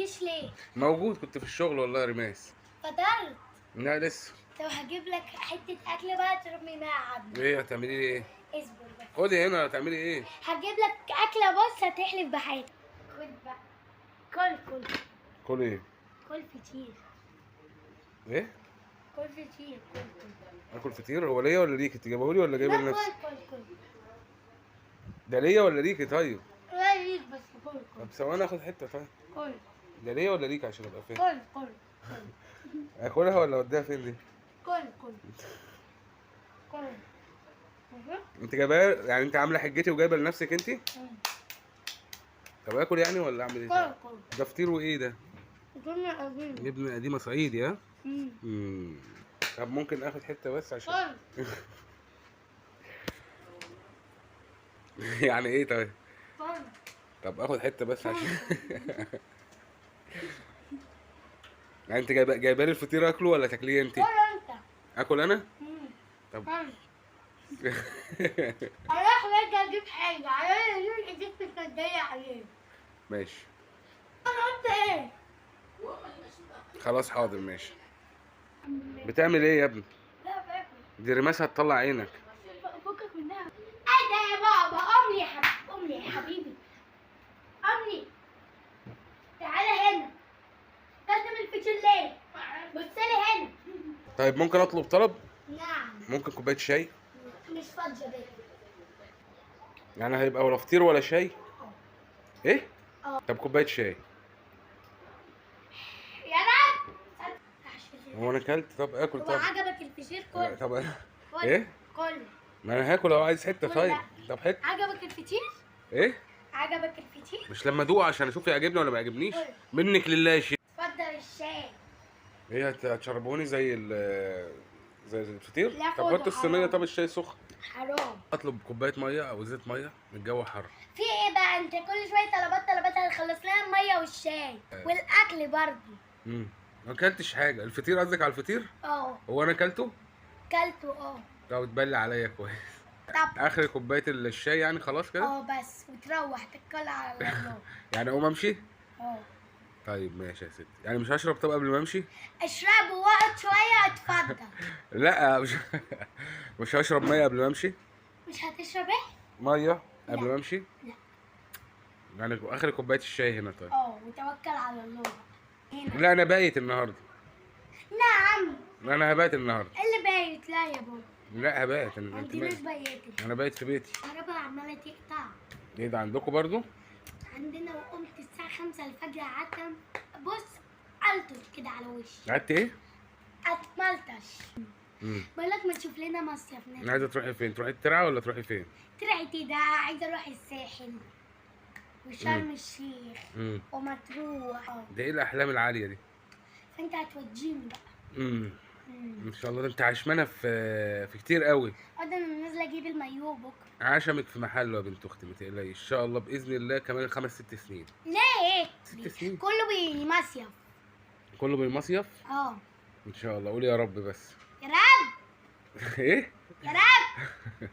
بتجيش ليه؟ موجود، كنت في الشغل والله يا ريماس. فطرت؟ لا لسه. طب هجيب لك حتة أكل بقى ترمي معاها عظمة. ايه هتعملي ايه؟ اصبر بس. خدي هنا، هتعملي ايه؟ هجيب لك أكلة بص هتحلف بحياتك. خد بقى. كل. كل ايه؟ كل فطير. ايه؟ كل فطير كل. اكل فطير؟ هو ليا ولا ليكي؟ انت جايبهولي ولا جايبه لا لنفسك؟ كل. ده ليا ولا ليكي طيب؟ لا ليك بس كل. طب ثواني اخد حته طيب. كل. ده ليا ولا ليكي عشان ابقى فاهم؟ كل. اكلها ولا اوديها فين دي؟ كل. انت جايباها يعني انت عامله حجتي وجايبه لنفسك انت؟ طب اكل يعني ولا اعمل ايه؟ كل. ده فطير وايه ده؟ جبنة قديمة. جبنه قديمه صعيدي ها؟ طب ممكن اخد حته بس عشان يعني ايه طيب؟ طب اخد حته بس عشان يعني انت جايبه لي الفطير اكله ولا تاكليه انت؟ كل انت. اكل انا؟ طب اروح باجي اجيب حاجة على يقول ايديك متضايق عليه. ماشي. انا قلت ايه؟ خلاص حاضر ماشي. بتعمل ايه يا ابني؟ لا باكل. دي رماسة هتطلع عينك. فكك منها. ايه ده يا بابا؟ قوم لي يا حبيبي، قوم لي يا حبيبي. قوم لي. تعالى هنا. كلت من الفطير ليه؟ بص لي هنا. طيب ممكن اطلب طلب؟ نعم. ممكن كوبايه شاي؟ مش فاضية بيه. يعني هيبقى ولا فطير ولا شاي؟ ايه؟ طب كوبايه شاي. يا رب. هو انا اكلت؟ طب اكل. هو طب عجبك الفطير؟ كل. طب كل. ايه؟ كل. ما انا هاكل لو عايز حته. كل طيب لا. طب حته. عجبك الفطير؟ ايه؟ عجبك الفطير؟ مش لما ادوق عشان اشوف يعجبني ولا ما يعجبنيش؟ كل. منك لله يا شيخ. اتفضل الشاي. ايه هتشربوني زي زي الفطير؟ لا طب خد حط الصينيه. حرام. طب الشاي سخن. حرام. اطلب كوبايه ميه او زيت ميه، الجو حر. في ايه بقى؟ انت كل شويه طلبات هنخلص لنا الميه والشاي والاكل برضه. ما اكلتش حاجه. الفطير قصدك على الفطير؟ هو انا اكلته؟ كلته طب اتبلى عليا كويس. طب اخر كوبايه الشاي يعني خلاص كده؟ بس وتروح تتكل على الله. يعني اقوم امشي؟ اه طيب ماشي يا ستي. يعني مش هشرب طب قبل ما امشي؟ اشرب واقعد شويه اتفضل. لا مش هشرب ميه قبل ما امشي؟ مش هتشرب ايه؟ ميه قبل لا. ما امشي؟ لا. يعني اخر كوبايه الشاي هنا طيب. وتوكل على الله هنا. لا انا بايت النهارده. نعم. انا هبات النهارده. اللي بايت؟ لا يا بابا. لا هبات. ما عندناش بايت. انا بايت في بيتي. الكهرباء عماله تقطع. ايه ده عندكم برضو؟ عندنا. وقمت الساعه 5 الفجر قعدت بص الطش كده على وشي. قعدت ايه؟ اتملطش. بقول لك ما تشوف لنا مصيف عايزه تروحي فين؟ تروحي الترعه ولا تروحي فين؟ ترعتي ده عايزه اروح الساحل وشرم الشيخ ومطروح. ده ايه الاحلام العاليه دي؟ فانت هتوديني بقى. ان شاء الله. ده انت عشمانه في كتير قوي. ده انا نازله اجيب المايوه بكره. عشمك في محله يا بنت اختي، ما تقلقيش ان شاء الله باذن الله. كمان 5 6 سنين. ليه؟ 6 سنين كله بمصيف. كله بالمصيف. ان شاء الله. قولي يا رب بس. يا رب. ايه؟ يا رب.